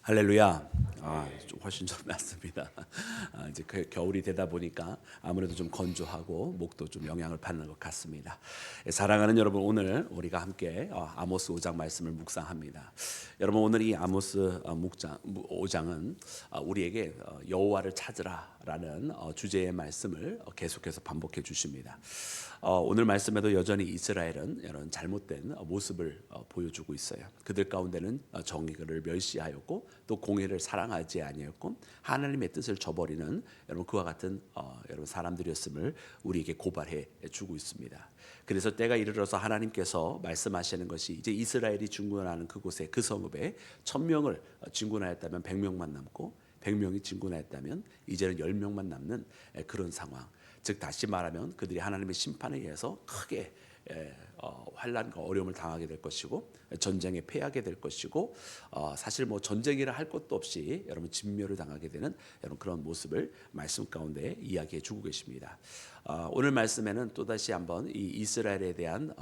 할렐루야. 좀 훨씬 좀 낫습니다. 이제 겨울이 되다 보니까 아무래도 좀 건조하고 목도 좀 영향을 받는 것 같습니다. 사랑하는 여러분, 오늘 우리가 함께 아모스 5장 말씀을 묵상합니다. 여러분, 오늘 이 아모스 5장은 우리에게 여호와를 찾으라라는 주제의 말씀을 계속해서 반복해 주십니다. 오늘 말씀에도 여전히 이스라엘은 이런 잘못된 모습을 보여주고 있어요. 그들 가운데는 정의를 멸시하였고 또 공의를 사랑하지 아니했고 하나님의 뜻을 저버리는 여러분 그와 같은 여러분 사람들이었음을 우리에게 고발해 주고 있습니다. 그래서 때가 이르러서 하나님께서 말씀하시는 것이 이제 이스라엘이 진군하는 그곳에 그 성읍에 1000명을 진군하였다면 100명만 남고 100명이 진군하였다면 이제는 10명만 남는 그런 상황. 즉 다시 말하면 그들이 하나님의 심판에 의해서 크게 환난과 어려움을 당하게 될 것이고 전쟁에 패하게 될 것이고 사실 뭐 전쟁이라 할 것도 없이 여러분 진멸을 당하게 되는 여러분 그런 모습을 말씀 가운데 이야기해 주고 계십니다. 오늘 말씀에는 또다시 한번 이 이스라엘에 대한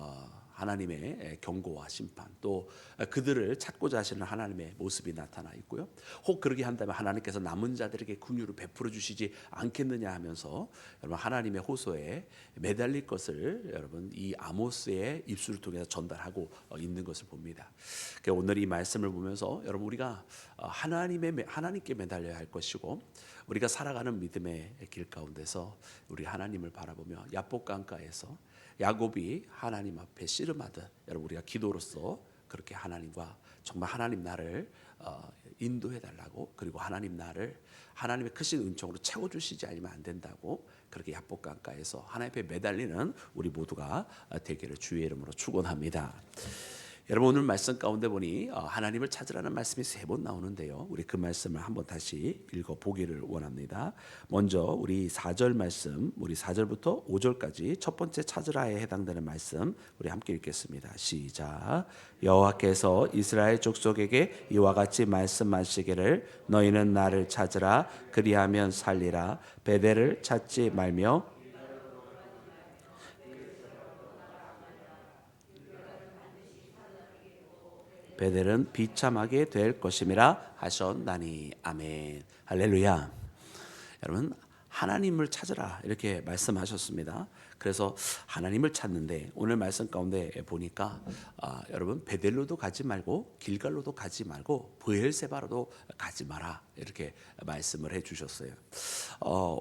하나님의 경고와 심판 또 그들을 찾고자 하시는 하나님의 모습이 나타나 있고요. 혹 그러게 한다면 하나님께서 남은 자들에게 긍휼을 베풀어 주시지 않겠느냐 하면서 여러분 하나님의 호소에 매달릴 것을 여러분 이 아모스의 입술을 통해서 전달하고 있는 것을 봅니다. 오늘 이 말씀을 보면서 여러분 우리가 하나님께 매달려야 할 것이고 우리가 살아가는 믿음의 길 가운데서 우리 하나님을 바라보며 야복 강가에서 야곱이 하나님 앞에 씨름하듯 여러분 우리가 기도로서 그렇게 하나님과 정말 하나님 나를 인도해 달라고 그리고 하나님 나를 하나님의 크신 은총으로 채워주시지 않으면 안 된다고 그렇게 야복 강가에서 하나님 앞에 매달리는 우리 모두가 되기를 주의 이름으로 축원합니다. 여러분 오늘 말씀 가운데 보니 하나님을 찾으라는 말씀이 3번 나오는데요. 우리 그 말씀을 한번 다시 읽어보기를 원합니다. 먼저 우리 4절 말씀, 우리 4절부터 5절까지 첫 번째 찾으라에 해당되는 말씀 우리 함께 읽겠습니다. 시작. 여호와께서 이스라엘 족속에게 이와 같이 말씀하시기를 너희는 나를 찾으라 그리하면 살리라 베델을 찾지 말며 베델은 비참하게 될 것임이라 하셨나니 아멘. 할렐루야. 여러분 하나님을 찾으라 이렇게 말씀하셨습니다. 그래서 하나님을 찾는데 오늘 말씀 가운데 보니까 여러분 베델로도 가지 말고 길갈로도 가지 말고 브엘세바로도 가지 마라 이렇게 말씀을 해주셨어요.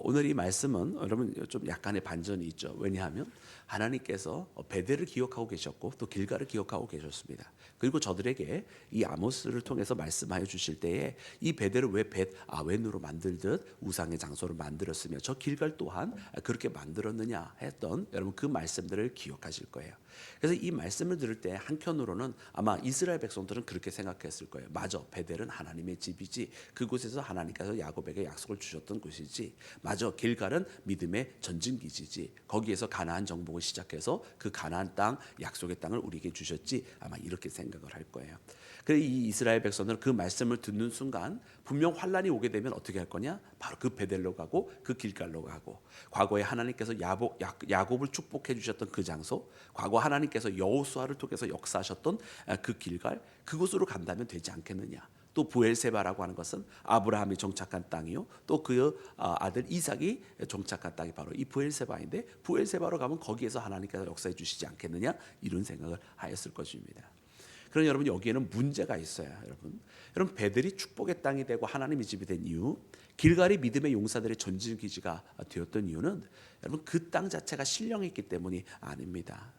오늘 이 말씀은 여러분 좀 약간의 반전이 있죠. 왜냐하면 하나님께서 베델을 기억하고 계셨고 또 길갈을 기억하고 계셨습니다. 그리고 저들에게 이 아모스를 통해서 말씀하여 주실 때에 이 베델을 왜 벳아웬으로 만들듯 우상의 장소를 만들었으며 저 길갈 또한 그렇게 만들었느냐 했던 여러분 그 말씀들을 기억하실 거예요. 그래서 이 말씀을 들을 때 한편으로는 아마 이스라엘 백성들은 그렇게 생각했을 거예요. 맞아, 베델은 하나님의 집이지 그곳에서 하나님께서 야곱에게 약속을 주셨던 곳이지. 맞아, 길갈은 믿음의 전진기지지. 거기에서 가나안 정복을 시작해서 그 가나안 땅 약속의 땅을 우리에게 주셨지. 아마 이렇게 생각을 할 거예요. 그래서 이 이스라엘 백성들은 그 말씀을 듣는 순간 분명 환란이 오게 되면 어떻게 할 거냐? 바로 그 베델로 가고 그 길갈로 가고 과거에 하나님께서 야곱을 축복해 주셨던 그 장소, 과거 하나님께서 여호수아를 통해서 역사하셨던 그 길갈, 그곳으로 간다면 되지 않겠느냐? 또 부엘세바라고 하는 것은 아브라함이 정착한 땅이요. 또 그 아들 이삭이 정착한 땅이 바로 이 부엘세바인데 부엘세바로 가면 거기에서 하나님께서 역사해 주시지 않겠느냐? 이런 생각을 하였을 것입니다. 그럼 여러분 여기에는 문제가 있어요. 여러분 베델이 축복의 땅이 되고 하나님의 집이 된 이유, 길갈이 믿음의 용사들의 전진 기지가 되었던 이유는 여러분 그 땅 자체가 신령했기 때문이 아닙니다.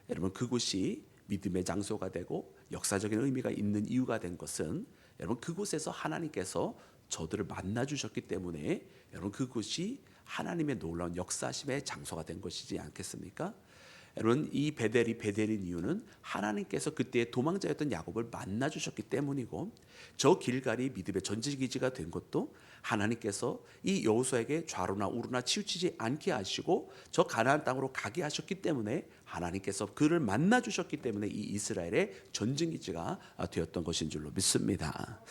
여러분 그곳이 믿음의 장소가 되고 역사적인 의미가 있는 이유가 된 것은 여러분 그곳에서 하나님께서 저들을 만나 주셨기 때문에 여러분 그곳이 하나님의 놀라운 역사심의 장소가 된 것이지 않겠습니까? 여러분 이 베델인 이유는 하나님께서 그때 도망자였던 야곱을 만나 주셨기 때문이고 저 길갈이 믿음의 전지기지가 된 것도 하나님께서 이 여호수아에게 좌로나 우로나 치우치지 않게 하시고 저 가나안 땅으로 가게 하셨기 때문에 하나님께서 그를 만나 주셨기 때문에 이 이스라엘의 전진기지가 되었던 것인 줄로 믿습니다.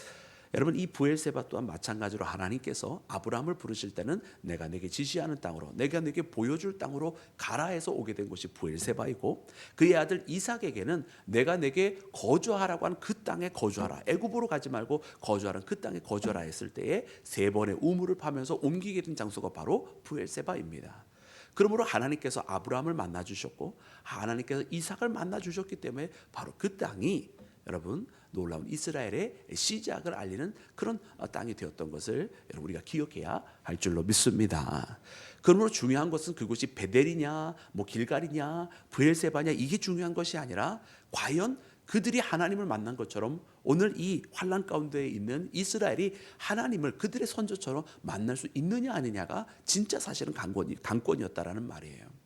여러분 이 브엘세바 또한 마찬가지로 하나님께서 아브라함을 부르실 때는 내가 내게 지시하는 땅으로 내가 내게 보여줄 땅으로 가라 해서 오게 된 곳이 브엘세바이고 그의 아들 이삭에게는 내가 내게 거주하라고 한 그 땅에 거주하라 애굽으로 가지 말고 거주하라는 그 땅에 거주하라 했을 때에 세 번의 우물을 파면서 옮기게 된 장소가 바로 브엘세바입니다. 그러므로 하나님께서 아브라함을 만나 주셨고 하나님께서 이삭을 만나 주셨기 때문에 바로 그 땅이 여러분 놀라운 이스라엘의 시작을 알리는 그런 땅이 되었던 것을 여러분 우리가 기억해야 할 줄로 믿습니다. 그러므로 중요한 것은 그곳이 베델이냐 뭐 길갈이냐 브엘세바냐 이게 중요한 것이 아니라 과연 그들이 하나님을 만난 것처럼 오늘 이 환난 가운데 있는 이스라엘이 하나님을 그들의 선조처럼 만날 수 있느냐 아니냐가 진짜 사실은 관건이었다라는 말이에요.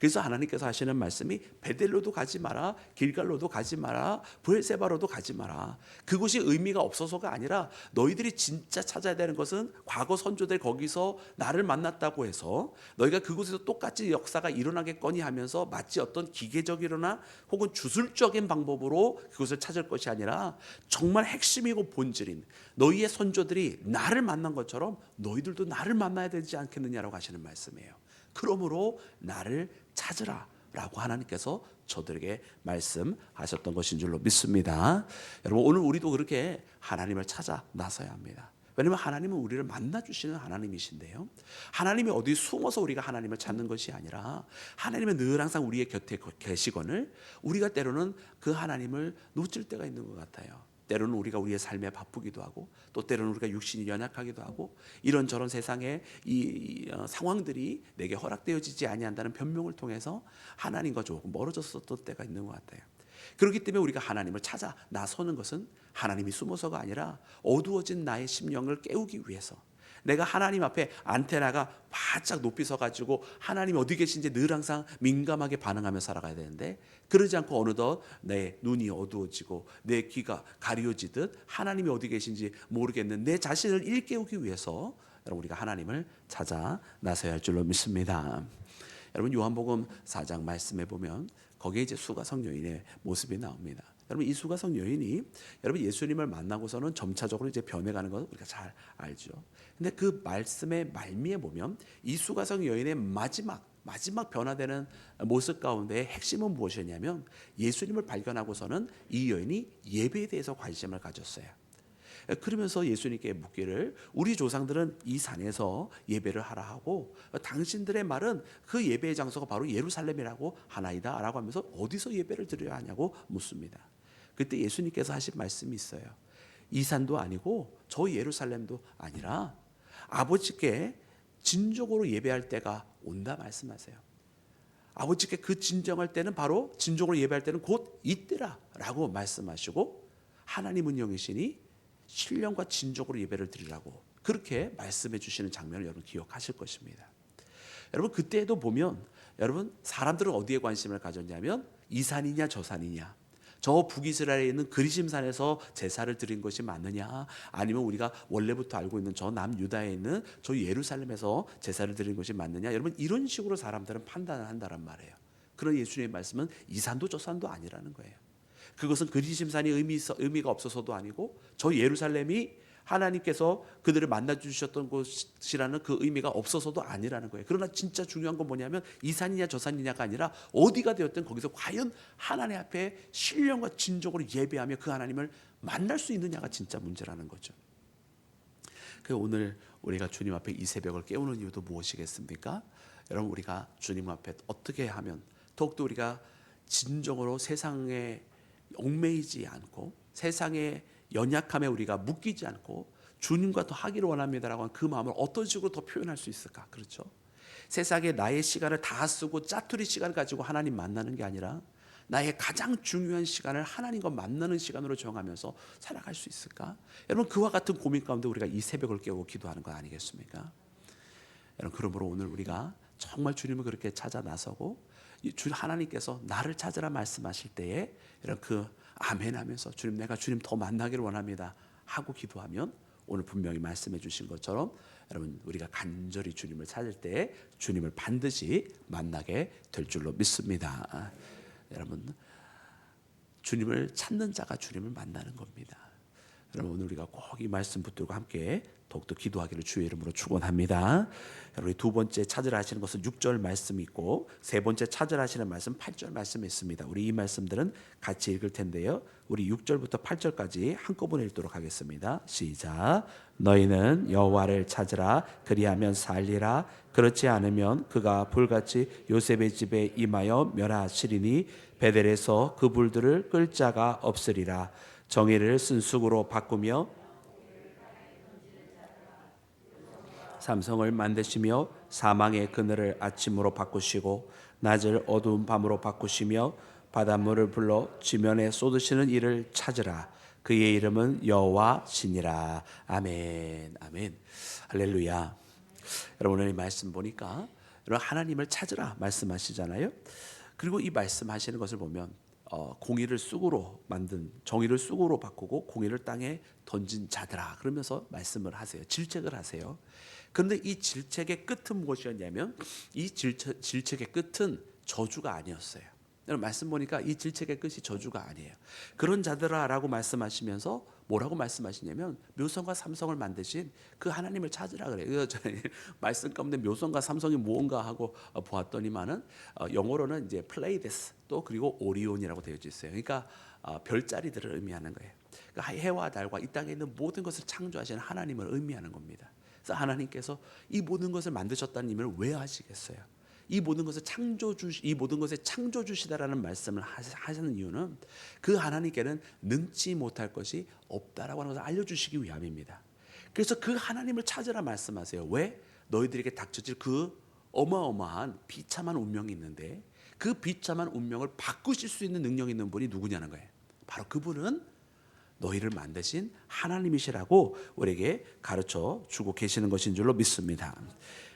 그래서 하나님께서 하시는 말씀이 베델로도 가지 마라, 길갈로도 가지 마라, 브엘세바로도 가지 마라. 그곳이 의미가 없어서가 아니라 너희들이 진짜 찾아야 되는 것은 과거 선조들 거기서 나를 만났다고 해서 너희가 그곳에서 똑같이 역사가 일어나겠거니 하면서 마치 어떤 기계적이거나 혹은 주술적인 방법으로 그것을 찾을 것이 아니라 정말 핵심이고 본질인 너희의 선조들이 나를 만난 것처럼 너희들도 나를 만나야 되지 않겠느냐라고 하시는 말씀이에요. 그러므로 나를 찾으라 라고 하나님께서 저들에게 말씀하셨던 것인 줄로 믿습니다. 여러분 오늘 우리도 그렇게 하나님을 찾아 나서야 합니다. 왜냐하면 하나님은 우리를 만나주시는 하나님이신데요, 하나님이 어디 숨어서 우리가 하나님을 찾는 것이 아니라 하나님은 늘 항상 우리의 곁에 계시거늘 우리가 때로는 그 하나님을 놓칠 때가 있는 것 같아요. 때로는 우리가 우리의 삶에 바쁘기도 하고 또 때로는 우리가 육신이 연약하기도 하고 이런저런 세상의 이 상황들이 내게 허락되어지지 아니한다는 변명을 통해서 하나님과 조금 멀어졌었던 때가 있는 것 같아요. 그렇기 때문에 우리가 하나님을 찾아 나서는 것은 하나님이 숨어서가 아니라 어두워진 나의 심령을 깨우기 위해서 내가 하나님 앞에 안테나가 바짝 높이 서가지고 하나님 어디 계신지 늘 항상 민감하게 반응하며 살아가야 되는데 그러지 않고 어느덧 내 눈이 어두워지고 내 귀가 가려지듯 하나님이 어디 계신지 모르겠는 내 자신을 일깨우기 위해서 여러분 우리가 하나님을 찾아 나서야 할 줄로 믿습니다. 여러분 요한복음 4장 말씀해 보면 거기에 이제 수가성 여인의 모습이 나옵니다. 여러분 이 수가성 여인이 여러분 예수님을 만나고서는 점차적으로 이제 변해가는 것을 우리가 잘 알죠. 근데 그 말씀의 말미에 보면 이 수가성 여인의 마지막 변화되는 모습 가운데 핵심은 무엇이냐면 예수님을 발견하고서는 이 여인이 예배에 대해서 관심을 가졌어요. 그러면서 예수님께 묻기를 우리 조상들은 이 산에서 예배를 하라 하고 당신들의 말은 그 예배의 장소가 바로 예루살렘이라고 하나이다 라고 하면서 어디서 예배를 드려야 하냐고 묻습니다. 그때 예수님께서 하신 말씀이 있어요. 이 산도 아니고 저 예루살렘도 아니라 아버지께 진정으로 예배할 때가 온다 말씀하세요. 아버지께 그 진정할 때는 바로 진정으로 예배할 때는 곧 이때라 라고 말씀하시고 하나님은 영이시니 신령과 진정으로 예배를 드리라고 그렇게 말씀해 주시는 장면을 여러분 기억하실 것입니다. 여러분 그때에도 보면 여러분 사람들은 어디에 관심을 가졌냐면 이 산이냐 저 산이냐 저 북이스라엘에 있는 그리심산에서 제사를 드린 것이 맞느냐 아니면 우리가 원래부터 알고 있는 저 남유다에 있는 저 예루살렘에서 제사를 드린 것이 맞느냐 여러분 이런 식으로 사람들은 판단을 한다란 말이에요. 그런 예수님의 말씀은 이 산도 저 산도 아니라는 거예요. 그것은 그리심산이 의미가 없어서도 아니고 저 예루살렘이 하나님께서 그들을 만나 주셨던 곳이라는 그 의미가 없어서도 아니라는 거예요. 그러나 진짜 중요한 건 뭐냐면 이 산이냐 저 산이냐가 아니라 어디가 되었든 거기서 과연 하나님 앞에 신령과 진정으로 예배하며 그 하나님을 만날 수 있느냐가 진짜 문제라는 거죠. 그 오늘 우리가 주님 앞에 이 새벽을 깨우는 이유도 무엇이겠습니까? 여러분 우리가 주님 앞에 어떻게 하면 더욱더 우리가 진정으로 세상에 얽매이지 않고 세상의 연약함에 우리가 묶이지 않고 주님과 더 하기를 원합니다라고 하는 그 마음을 어떤 식으로 더 표현할 수 있을까? 그렇죠? 세상에 나의 시간을 다 쓰고 짜투리 시간을 가지고 하나님 만나는 게 아니라 나의 가장 중요한 시간을 하나님과 만나는 시간으로 정하면서 살아갈 수 있을까? 여러분 그와 같은 고민 가운데 우리가 이 새벽을 깨우고 기도하는 거 아니겠습니까? 여러분 그러므로 오늘 우리가 정말 주님을 그렇게 찾아 나서고 하나님께서 나를 찾으라 말씀하실 때에 이런 그 아멘 하면서 주님 내가 주님 더 만나기를 원합니다 하고 기도하면 오늘 분명히 말씀해 주신 것처럼 여러분 우리가 간절히 주님을 찾을 때 주님을 반드시 만나게 될 줄로 믿습니다. 여러분 주님을 찾는 자가 주님을 만나는 겁니다. 여러분 오늘 우리가 꼭 이 말씀 붙들고 함께 더욱더 기도하기를 주의 이름으로 축원합니다. 여러분 두 번째 찾으라 하시는 것은 6절 말씀이 있고 세 번째 찾으라 하시는 말씀 8절 말씀이 있습니다. 우리 이 말씀들은 같이 읽을 텐데요. 우리 6절부터 8절까지 한꺼번에 읽도록 하겠습니다. 시작. 너희는 여호와를 찾으라 그리하면 살리라 그렇지 않으면 그가 불같이 요셉의 집에 임하여 멸하시리니 베델에서 그 불들을 끌 자가 없으리라. 정의를 쓴쑥으로 바꾸며 삼성을 만드시며 사망의 그늘을 아침으로 바꾸시고 낮을 어두운 밤으로 바꾸시며 바닷물을 불러 지면에 쏟으시는 이를 찾으라. 그의 이름은 여호와시니라. 아멘. 아멘. 할렐루야. 여러분 오늘 이 말씀 보니까 여러분 하나님을 찾으라 말씀하시잖아요. 그리고 이 말씀하시는 것을 보면 공의를 쑥으로 만든 정의를 쑥으로 바꾸고 공의를 땅에 던진 자들아 그러면서 말씀을 하세요. 질책을 하세요. 그런데 이 질책의 끝은 무엇이었냐면 이 질책의 끝은 저주가 아니었어요. 여러분 말씀 보니까 이 질책의 끝이 저주가 아니에요. 그런 자들아라고 말씀하시면서 뭐라고 말씀하시냐면 묘성과 삼성을 만드신 그 하나님을 찾으라 그래요. 그래서 저는 말씀 가운데 묘성과 삼성이 무언가 하고 보았더니만은 영어로는 이제 플레이데스 또 그리고 오리온이라고 되어 있어요. 그러니까 별자리들을 의미하는 거예요. 그러니까 해와 달과 이 땅에 있는 모든 것을 창조하시는 하나님을 의미하는 겁니다. 그래서 하나님께서 이 모든 것을 만드셨다는 의미를 왜 하시겠어요? 이 모든 것을 이 모든 것에 창조주시다라는 말씀을 하시는 이유는 그 하나님께는 능치 못할 것이 없다라고 하는 것을 알려주시기 위함입니다. 그래서 그 하나님을 찾으라 말씀하세요. 왜? 너희들에게 닥쳐질 그 어마어마한 비참한 운명이 있는데 그 비참한 운명을 바꾸실 수 있는 능력이 있는 분이 누구냐는 거예요. 바로 그분은 너희를 만드신 하나님이시라고 우리에게 가르쳐 주고 계시는 것인 줄로 믿습니다.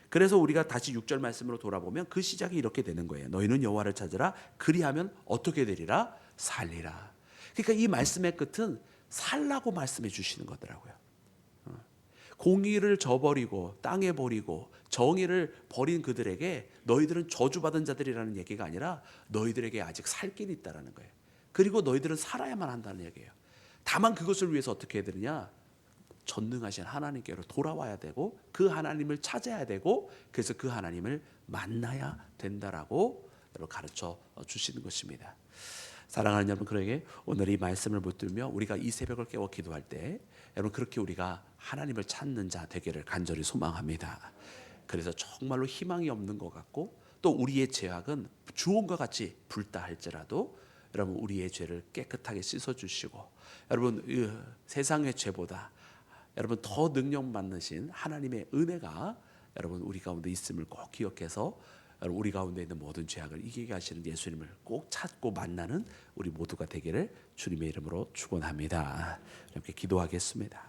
그래서 우리가 다시 6절 말씀으로 돌아보면 그 시작이 이렇게 되는 거예요. 너희는 여호와를 찾으라 그리하면 어떻게 되리라? 살리라. 그러니까 이 말씀의 끝은 살라고 말씀해 주시는 거더라고요. 공의를 저버리고 땅에 버리고 정의를 버린 그들에게 너희들은 저주받은 자들이라는 얘기가 아니라 너희들에게 아직 살 길이 있다라는 거예요. 그리고 너희들은 살아야만 한다는 얘기예요. 다만 그것을 위해서 어떻게 해야 되느냐? 전능하신 하나님께로 돌아와야 되고 그 하나님을 찾아야 되고 그래서 그 하나님을 만나야 된다라고 여러분 가르쳐 주시는 것입니다. 사랑하는 여러분, 그러게 오늘 이 말씀을 붙들며 우리가 이 새벽을 깨워 기도할 때 여러분 그렇게 우리가 하나님을 찾는 자 되기를 간절히 소망합니다. 그래서 정말로 희망이 없는 것 같고 또 우리의 죄악은 주홍과 같이 붉다 할지라도 여러분 우리의 죄를 깨끗하게 씻어주시고 여러분 세상의 죄보다 여러분 더 능력 많으신 하나님의 은혜가 여러분 우리 가운데 있음을 꼭 기억해서 여러분 우리 가운데 있는 모든 죄악을 이기게 하시는 예수님을 꼭 찾고 만나는 우리 모두가 되기를 주님의 이름으로 축원합니다. 이렇게 기도하겠습니다.